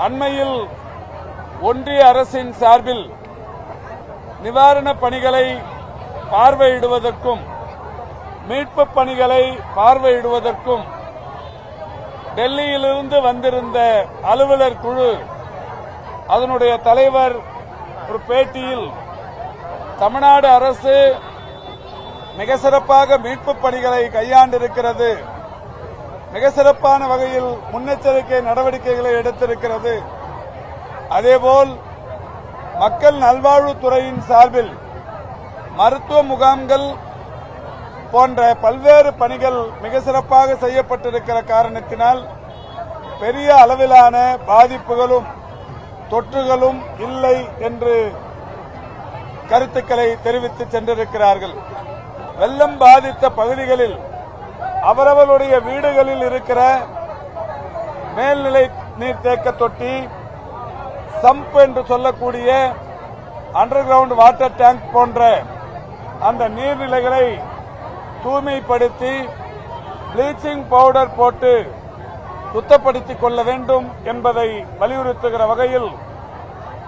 அண்மையில் ஒன்றிய அரசின் சார்பில் நிவாரணப் பணிகளை பார்வையிடுவதற்கும் மீட்புப் பணிகளை பார்வையிடுவதற்கும் டெல்லியிலிருந்து வந்திருந்த அலுவலர் குழு அதனுடைய தலைவர் ஒரு பேட்டியில் தமிழ்நாடு அரசு மிக சிறப்பாக மீட்புப் பணிகளை கையாண்டிருக்கிறது, மிக சிறப்பான வகையில் முன்னெச்சரிக்கை நடவடிக்கைகளை எடுத்திருக்கிறது. அதேபோல் மக்கள் நல்வாழ்வுத்துறையின் சார்பில் மருத்துவ முகாம்கள் போன்ற பல்வேறு பணிகள் மிக சிறப்பாக செய்யப்பட்டிருக்கிற காரணத்தினால் பெரிய அளவிலான பாதிப்புகளும் தொற்றுகளும் இல்லை என்று கருத்துக்களை தெரிவித்து சென்றிருக்கிறார்கள். வெள்ளம் பாதித்த பகுதிகளில் அவரவருடைய வீடுகளில் இருக்கிற மேல்நிலை நீர்த்தேக்க தொட்டி, சம்ப் என்று சொல்லக்கூடிய அண்டர் கிரவுண்ட் வாட்டர் டேங்க் போன்ற அந்த நீர்நிலைகளை தூய்மைப்படுத்தி ப்ளீச்சிங் பவுடர் போட்டு சுத்தப்படுத்திக் கொள்ள வேண்டும் என்பதை வலியுறுத்துகிற வகையில்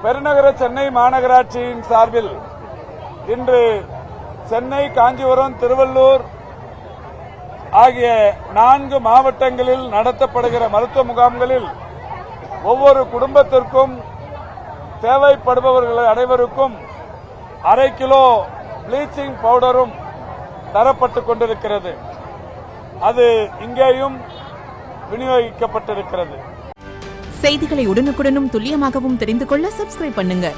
பெருநகர சென்னை மாநகராட்சியின் சார்பில் இன்று சென்னை, காஞ்சிபுரம், திருவள்ளூர் ஆகிய 4 மாவட்டங்களில் நடத்தப்படுகிற மருத்துவ முகாம்களில் ஒவ்வொரு குடும்பத்திற்கும் தேவைப்படுபவர்கள் அனைவருக்கும் அரை கிலோ ப்ளீச்சிங் பவுடரும் தரப்பட்டுக் கொண்டிருக்கிறது. அது இங்கேயும் விநியோகிக்கப்பட்டிருக்கிறது. செய்திகளை உடனுக்குடனும் துல்லியமாகவும் தெரிந்து கொள்ள சப்ஸ்கிரைப் பண்ணுங்க.